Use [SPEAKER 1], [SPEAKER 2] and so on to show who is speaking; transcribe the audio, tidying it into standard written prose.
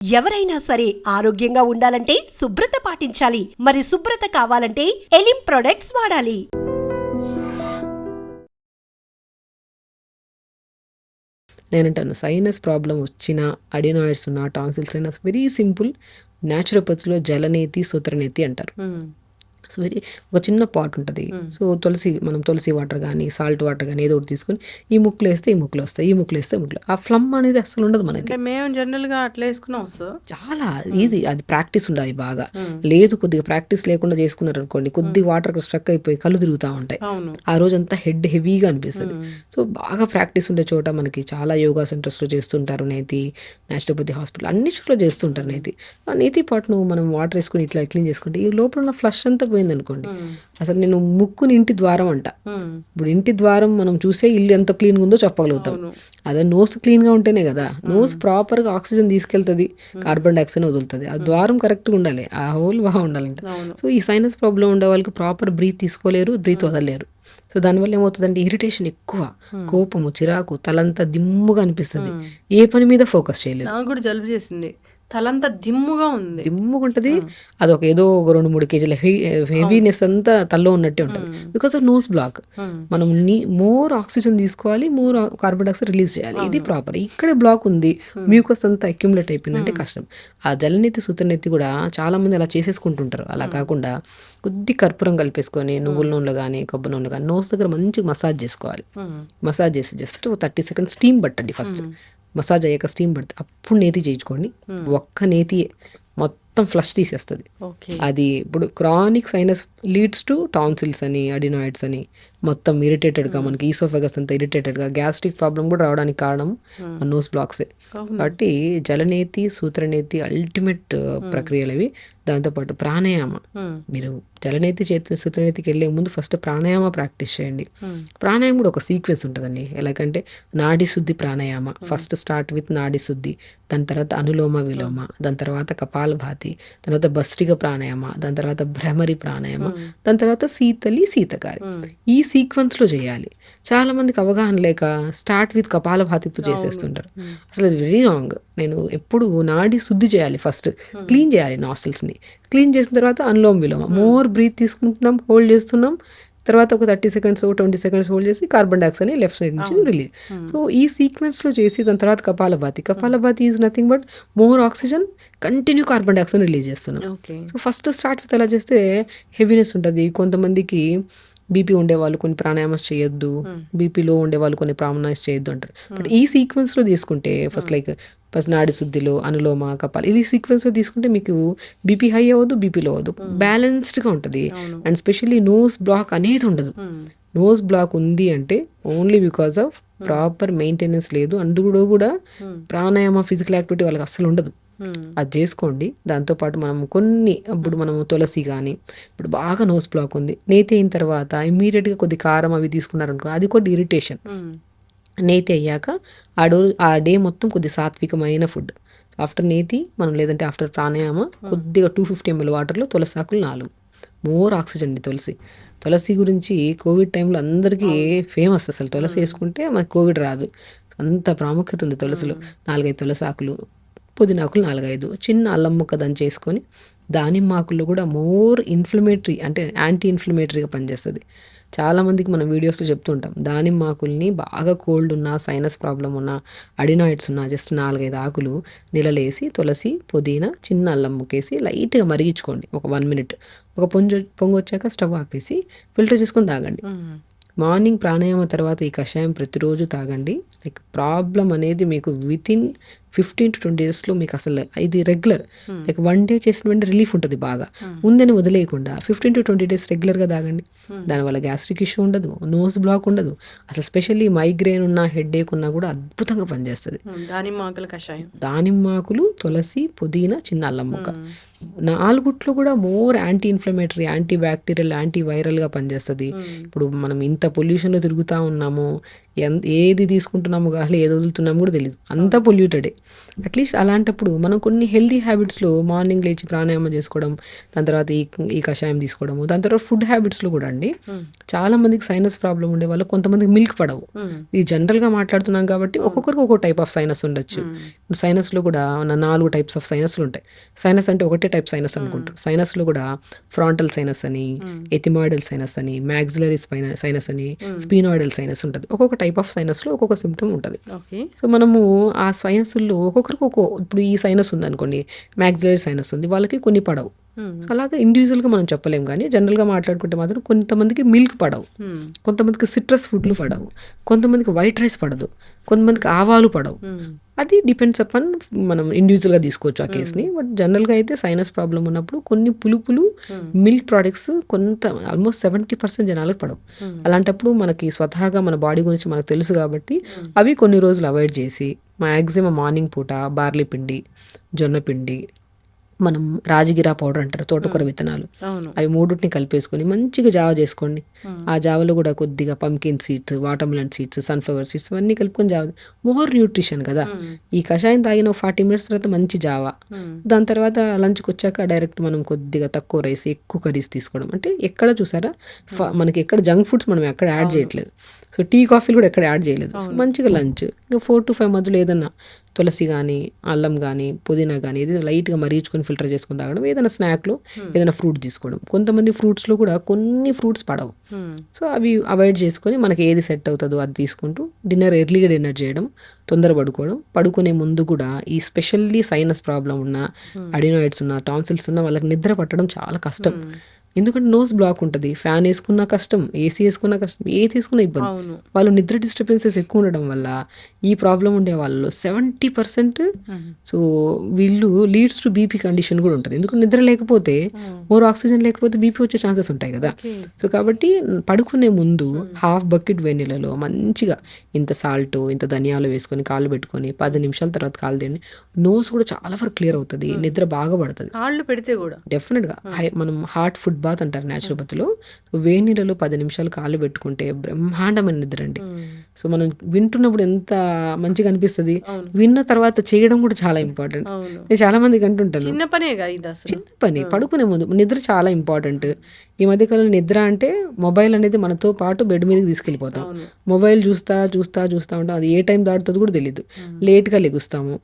[SPEAKER 1] ఎవరైనా సరే ఆరోగ్యంగా ఉండాలంటే శుభ్రత పాటించాలి. మరి శుభ్రత కావాలంటే ఎలిం ప్రొడక్ట్స్ వాడాలి.
[SPEAKER 2] నేనంటాను సైనస్ ప్రాబ్లం వచ్చిన అడినాయిడ్స్ ఉన్న టాన్సిల్స్ అయినా వెరీ సింపుల్. న్యాచురోపతిలో జలనేతి సూత్రనేతి అంటారు. సో వెరీ ఒక చిన్న పాట్ ఉంటుంది. సో మనం తులసి వాటర్ కానీ సాల్ట్ వాటర్ కానీ ఏదో ఒకటి తీసుకొని ఈ ముక్కులు వేస్తే ఈ ముక్కులు వస్తాయి, ఈ ముక్కులు వేస్తే ముక్కులు. ఆ ఫ్లమ్ అనేది అసలు ఉండదు మనకి.
[SPEAKER 3] మేము జనరల్గా అట్లా వేసుకున్నాం సార్.
[SPEAKER 2] చాలా ఈజీ. అది ప్రాక్టీస్ ఉండాలి బాగా. లేదు కొద్దిగా ప్రాక్టీస్ లేకుండా చేసుకున్నారు అనుకోండి, కొద్ది వాటర్ స్ట్రక్ అయిపోయి కళ్ళు తిరుగుతూ ఉంటాయి. ఆ రోజంతా హెడ్ హెవీగా అనిపిస్తుంది. సో బాగా ప్రాక్టీస్ ఉండే చోట మనకి చాలా యోగా సెంటర్స్లో చేస్తుంటారు. నేతి న్యాచురోపతి హాస్పిటల్ అన్ని చోట్ల చేస్తుంటారు నేతి. ఆ నేతి పాటును మనం వాటర్ వేసుకుని ఇట్లా క్లీన్ చేసుకుంటే ఈ లోపల ఉన్న ఫ్లష్ అంతా అనుకోండి. అసలు నేను ముక్కుని ఇంటి ద్వారం అంట. ఇప్పుడు ఇంటి ద్వారం మనం చూసే ఇల్లు ఎంత క్లీన్గా ఉందో చెప్పగలుగుతాం. అదే నోస్ క్లీన్గా ఉంటేనే కదా. నోస్ ప్రాపర్గా ఆక్సిజన్ తీసుకెళ్తుంది, కార్బన్ డైఆక్సైడ్ వదులుతుంది. ఆ ద్వారం కరెక్ట్గా ఉండాలి, ఆ హోల్ బాగా ఉండాలంట. సో ఈ సైనస్ ప్రాబ్లం ఉండే వాళ్ళకి ప్రాపర్ బ్రీత్ తీసుకోలేరు, బ్రీత్ వదలలేరు. సో దానివల్ల ఏమవుతుందంటే ఇరిటేషన్ ఎక్కువ, కోపము, చిరాకు, తలంతా దిమ్ముగా అనిపిస్తుంది, ఏ పని మీద ఫోకస్ చేయలేదు.
[SPEAKER 3] నాకు కూడా జలుబు చేసింది, తలంతా దిమ్ముగా ఉంది,
[SPEAKER 2] దిమ్ముగా ఉంటుంది. అదొక ఏదో ఒక 2-3 కేజీల హెవీనెస్ అంతా తల్లో ఉన్నట్టే ఉంటుంది. Because of nose block. మనం మోర్ ఆక్సిజన్ తీసుకోవాలి, మోర్ కార్బన్ డైఆక్సైడ్ రిలీజ్ చేయాలి. ఇది ప్రాపర్. ఇక్కడే బ్లాక్ ఉంది, మ్యూకస్ అంతా అక్యుములేట్ అయిపోయిందంటే కష్టం. ఆ జలనేతి సూత్రనేతి కూడా చాలా మంది అలా చేసేసుకుంటుంటారు. అలా కాకుండా కొద్ది కర్పూరం కలిపేసుకొని నువ్వుల నూనెలో కానీ కొబ్బరి నూనెలో కానీ నోస్ దగ్గర మంచిగా మసాజ్ చేసుకోవాలి. మసాజ్ చేసి జస్ట్ 30 సెకండ్స్ స్టీమ్ పట్టండి. ఫస్ట్ మసాజ్ అయ్యాక స్టీమ్ పడితే అప్పుడు నేతి చేయించుకోండి. ఒక్క నేతియే మొత్తం ఫ్లష్ తీసేస్తుంది. అది ఇప్పుడు chronic sinus leads to tonsils అని, అడినాయిడ్స్ అని, మొత్తం ఇరిటేటెడ్గా మనకి ఈసోఫెగస్ అంతా ఇరిటేటెడ్గా, గ్యాస్ట్రిక్ ప్రాబ్లం కూడా రావడానికి కారణం నోస్ బ్లాక్సే. కాబట్టి జలనేతి సూత్రనేతి అల్టిమేట్ ప్రక్రియలు అవి. దాంతోపాటు ప్రాణాయామ. మీరు జలనేతి సూత్రనేతికి వెళ్ళే ముందు ఫస్ట్ ప్రాణాయామ ప్రాక్టీస్ చేయండి. ప్రాణాయామం కూడా ఒక సీక్వెన్స్ ఉంటుందండి. ఎలాగంటే నాడి శుద్ధి ప్రాణాయామ. ఫస్ట్ స్టార్ట్ విత్ నాడి శుద్ధి, దాని తర్వాత అనులోమ విలోమ, దాని తర్వాత కపాలభాతి, తర్వాత భస్త్రిక ప్రాణాయామ, దాని తర్వాత భ్రమరి ప్రాణాయామ, దాని తర్వాత శీతకారి. ఈ సీక్వెన్స్లో చేయాలి. చాలా మందికి అవగాహన లేక స్టార్ట్ విత్ కపాలభాతితో చేసేస్తుంటారు. అసలు అది వెరీ రాంగ్. నేను ఎప్పుడు నాడి శుద్ధి చేయాలి, ఫస్ట్ క్లీన్ చేయాలి నాస్ట్రిల్స్ని. క్లీన్ చేసిన తర్వాత అనులోమ విలోమ, మోర్ బ్రీత్ తీసుకుంటున్నాం, హోల్డ్ చేస్తున్నాం, తర్వాత ఒక 30 సెకండ్స్ 20 సెకండ్స్ హోల్డ్ చేసి కార్బన్ డైఆక్సైడ్ లెఫ్ట్ సైడ్ నుంచి రిలీజ్. సో ఈ సీక్వెన్స్లో చేసి దాని తర్వాత kapalbhati is nothing but more oxygen, continue carbon dioxide release చేస్తున్నాం. సో ఫస్ట్ స్టార్ట్ విత్ అలా చేస్తే హెవీనెస్ ఉంటుంది. కొంతమందికి బీపీ ఉండేవాళ్ళు కొన్ని ప్రాణాయామస్ చేయొద్దు, బీపీలో ఉండేవాళ్ళు కొన్ని ప్రాణాయామస్ చేయొద్దు అంటారు. బట్ ఈ సీక్వెన్స్లో తీసుకుంటే ఫస్ట్ నాడి శుద్ధిలో అనులోమ కపాలి, ఇది సీక్వెన్స్లో తీసుకుంటే మీకు బీపీ హై అవ్వదు, బీపీలో అవ్వదు, బ్యాలెన్స్డ్గా ఉంటుంది. అండ్ స్పెషల్లీ నోస్ బ్లాక్ అనేది ఉండదు. నోస్ బ్లాక్ ఉంది అంటే only because of proper maintenance లేదు. అందులో కూడా ప్రాణాయామ ఫిజికల్ యాక్టివిటీ వాళ్ళకి అస్సలు ఉండదు. అది చేసుకోండి. దాంతోపాటు ఇప్పుడు మనము తులసి కానీ, ఇప్పుడు బాగా నోస్ బ్లాక్ ఉంది, నేతి అయిన తర్వాత ఇమ్మీడియట్గా కొద్ది కారం అవి తీసుకున్నారనుకో, అది కొద్ది ఇరిటేషన్. నేతి అయ్యాక ఆ డే మొత్తం కొద్ది సాత్వికమైన ఫుడ్. ఆఫ్టర్ నేతి మనం లేదంటే ఆఫ్టర్ ప్రాణాయామ కొద్దిగా 250 ml వాటర్లో తులసి ఆకులు 4. మోర్ ఆక్సిజన్ అండి తులసి గురించి కోవిడ్ టైంలో అందరికీ ఫేమస్. అసలు తులసి వేసుకుంటే మనకు కోవిడ్ రాదు, అంత ప్రాముఖ్యత ఉంది తులసిలో. 4-5 తులసి ఆకులు, పుదీనాకులు 4-5, చిన్న అల్లం ముక్క దంచేసుకొని, దానిమ్మ ఆకుల్లో కూడా మోర్ ఇన్ఫ్లమేటరీ అంటే యాంటీ ఇన్ఫ్లమేటరీగా పనిచేస్తుంది. చాలామందికి మనం వీడియోస్లో చెప్తుంటాం, దానిమ్మ ఆకుల్ని బాగా కోల్డ్ ఉన్నా, సైనస్ ప్రాబ్లం ఉన్నా, అడినాయిడ్స్ ఉన్నా జస్ట్ 4-5 ఆకులు నీళ్ళలేసి తులసి, పుదీనా, చిన్న అల్లం ముక్కేసి లైట్గా మరిగించుకోండి ఒక 1 minute. ఒక పొంగు వచ్చాక స్టవ్ ఆపేసి ఫిల్టర్ చేసుకొని తాగండి. మార్నింగ్ ప్రాణాయామ తర్వాత ఈ కషాయం ప్రతిరోజు తాగండి. లైక్ ప్రాబ్లం అనేది మీకు వితిన్ 15 to 20 daysలో మీకు అసలు ఇది రెగ్యులర్, లైక్ 1 day చేసిన వెంటనే రిలీఫ్ ఉంటుంది. బాగా ఉందని వదిలేయకుండా 15 to 20 days రెగ్యులర్గా తాగండి. దానివల్ల గ్యాస్ట్రిక్ ఇష్యూ ఉండదు, నోస్ బ్లాక్ ఉండదు. అసలు స్పెషల్లీ మైగ్రేన్ ఉన్నా, హెడ్ఏక్ ఉన్నా కూడా అద్భుతంగా పనిచేస్తుంది. దానిమ్మాకులు, తులసి, పుదీనా, చిన్న అల్లం ముక్క 4 కూడా more anti inflammatory, anti bacterial, anti వైరల్గా పనిచేస్తుంది. ఇప్పుడు మనం ఇంత పొల్యూషన్లో తిరుగుతూ ఉన్నాము, ఏది తీసుకుంటున్నాము కానీ ఏది వదులుతున్నాము కూడా తెలియదు, అంతా పొల్యూటెడే. అట్లీస్ట్ అలాంటప్పుడు మనం కొన్ని హెల్దీ హ్యాబిట్స్లో మార్నింగ్ లేచి ప్రాణాయామం చేసుకోవడం, దాని తర్వాత ఈ కషాయం తీసుకోవడము, దాని తర్వాత ఫుడ్ హ్యాబిట్స్లో కూడా అండి చాలా మందికి సైనస్ ప్రాబ్లం ఉండే వాళ్ళు కొంతమందికి మిల్క్ పడవు. ఇది జనరల్గా మాట్లాడుతున్నాం కాబట్టి ఒక్కొక్కరికి ఒక్కో టైప్ ఆఫ్ సైనస్ ఉండొచ్చు. సైనస్లో కూడా 4 టైప్స్ ఆఫ్ సైనస్లు ఉంటాయి. సైనస్ అంటే ఒకటే టైప్ సైనస్ అనుకుంటారు. సైనస్లో కూడా ఫ్రాంటల్ సైనస్ అని, ఎథిమాయిడల్ సైనస్ అని, మ్యాక్సిలరీ సైనస్ అని, స్పీనాయిడల్ సైనస్ ఉంటుంది. ఒక్కొక్క టైప్ ఆఫ్ సైనస్లో ఒక్కొక్క సిమ్టమ్ ఉంటుంది.
[SPEAKER 3] ఓకే.
[SPEAKER 2] సో మనము ఆ సైనస్లో ఒక్కొక్కరికి ఇప్పుడు ఈ సైనస్ ఉంది అనుకోండి, మ్యాక్సిలరీ సైనస్ ఉంది, వాళ్ళకి కొన్ని పడవు. అలాగే ఇండివిజువల్గా మనం చెప్పలేం, కానీ జనరల్గా మాట్లాడుకుంటే మాత్రం కొంతమందికి మిల్క్ పడవు, కొంతమందికి సిట్రస్ ఫుడ్లు పడవు, కొంతమందికి వైట్ రైస్ పడదు, కొంతమందికి ఆవాలు పడవు. అది డిపెండ్స్ అపాన్ మనం ఇండివిజువల్గా తీసుకోవచ్చు ఆ కేసుని. బట్ జనరల్గా అయితే సైనస్ ప్రాబ్లం ఉన్నప్పుడు కొన్ని పులుపులు మిల్క్ ప్రోడక్ట్స్ కొంత ఆల్మోస్ట్ 70% జనాలకు పడవు. అలాంటప్పుడు మనకి స్వతహాగా మన బాడీ గురించి మనకు తెలుసు కాబట్టి అవి కొన్ని రోజులు అవాయిడ్ చేసి మ్యాక్సిమం మార్నింగ్ పూట బార్లీ పిండి, జొన్న పిండి, మనం రాజగిరా పౌడర్ అంటారు, తోటకూర విత్తనాలు, అవి మూడుటిని కలిపేసుకొని మంచిగా జావ చేసుకోండి. ఆ జావలో కూడా కొద్దిగా pumpkin seeds, watermelon seeds, sunflower seeds అన్నీ కలుపుకొని జావ, మోర్ న్యూట్రిషన్ కదా. ఈ కషాయం తాగిన 40 minutes తర్వాత మంచి జావ. దాని తర్వాత లంచ్కి వచ్చాక డైరెక్ట్ మనం కొద్దిగా తక్కువ రైస్, ఎక్కువ కర్రీస్ తీసుకోవడం. అంటే ఎక్కడ చూసారా మనకి ఎక్కడ జంక్ ఫుడ్స్ మనం ఎక్కడ యాడ్ చేయట్లేదు. సో టీ కాఫీలు కూడా ఎక్కడ యాడ్ చేయలేదు. సో మంచిగా లంచ్ ఇంకా 4 to 5 మధ్యలో ఏదన్నా తులసి కానీ, అల్లం కానీ, పుదీనా కానీ ఏదైనా లైట్గా మరీచుకొని ఫిల్టర్ చేసుకొని తాగడం, ఏదైనా స్నాక్లో ఏదైనా ఫ్రూట్ తీసుకోవడం. కొంతమంది ఫ్రూట్స్లో కూడా కొన్ని ఫ్రూట్స్ పడవు. సో అవి అవాయిడ్ చేసుకొని మనకి ఏది సెట్ అవుతుందో అది తీసుకుంటూ ఎర్లీగా డిన్నర్ చేయడం, తొందర పడుకునే ముందు కూడా ఈ స్పెషల్లీ సైనస్ ప్రాబ్లం ఉన్న, అడినాయిడ్స్ ఉన్న, టాన్సిల్స్ ఉన్న వాళ్ళకి నిద్ర పట్టడం చాలా కష్టం. ఎందుకంటే నోస్ బ్లాక్ ఉంటుంది, ఫ్యాన్ వేసుకున్నా కష్టం, ఏసీ వేసుకున్నా కష్టం, ఏ తీసుకున్నా ఇబ్బంది. వాళ్ళు నిద్ర డిస్టర్బెన్సెస్ ఎక్కువ ఉండడం వల్ల ఈ ప్రాబ్లం ఉండే వాళ్ళలో 70% సో వీళ్ళు లీడ్స్ టు బీపీ కండిషన్ కూడా ఉంటుంది. ఎందుకంటే నిద్ర లేకపోతే, మోర్ ఆక్సిజన్ లేకపోతే బీపీ వచ్చే ఛాన్సెస్ ఉంటాయి కదా. సో కాబట్టి పడుకునే ముందు హాఫ్ బకెట్ వెన్నీలలో మంచిగా ఇంత సాల్ట్, ఇంత ధనియాలు వేసుకొని కాళ్ళు పెట్టుకొని 10 నిమిషాల తర్వాత కాళ్ళు తీయండి. నోస్ కూడా చాలా వరకు క్లియర్ అవుతుంది, నిద్ర బాగా పడుతుంది.
[SPEAKER 3] కాళ్ళు పెడితే కూడా
[SPEAKER 2] డెఫినెట్గా మనం హాట్ ఫుడ్ బాత్ అంటారు న్యాచురోపతిలో. వేడి నీళ్ళలో 10 నిమిషాలు కాళ్ళు పెట్టుకుంటే బ్రహ్మాండమైన నిద్ర అండి. సో మనం వింటున్నప్పుడు ఎంత మంచిగా అనిపిస్తుంది, విన్న తర్వాత చేయడం కూడా చాలా ఇంపార్టెంట్. నేను చాలా మందికి అంటుంటాను,
[SPEAKER 3] చిన్న పనేగా ఇది, అసలు
[SPEAKER 2] చిన్న పని. పడుకునే ముందు నిద్ర చాలా ఇంపార్టెంట్. ఈ మధ్యకాలంలో నిద్ర అంటే మొబైల్ అనేది మనతో పాటు బెడ్ మీదకి తీసుకెళ్ళిపోతాం. మొబైల్ చూస్తా చూస్తా చూస్తా ఉంటాం, అది ఏ టైం దాటుతుందో కూడా తెలియదు, లేట్గా లెగుస్తాము.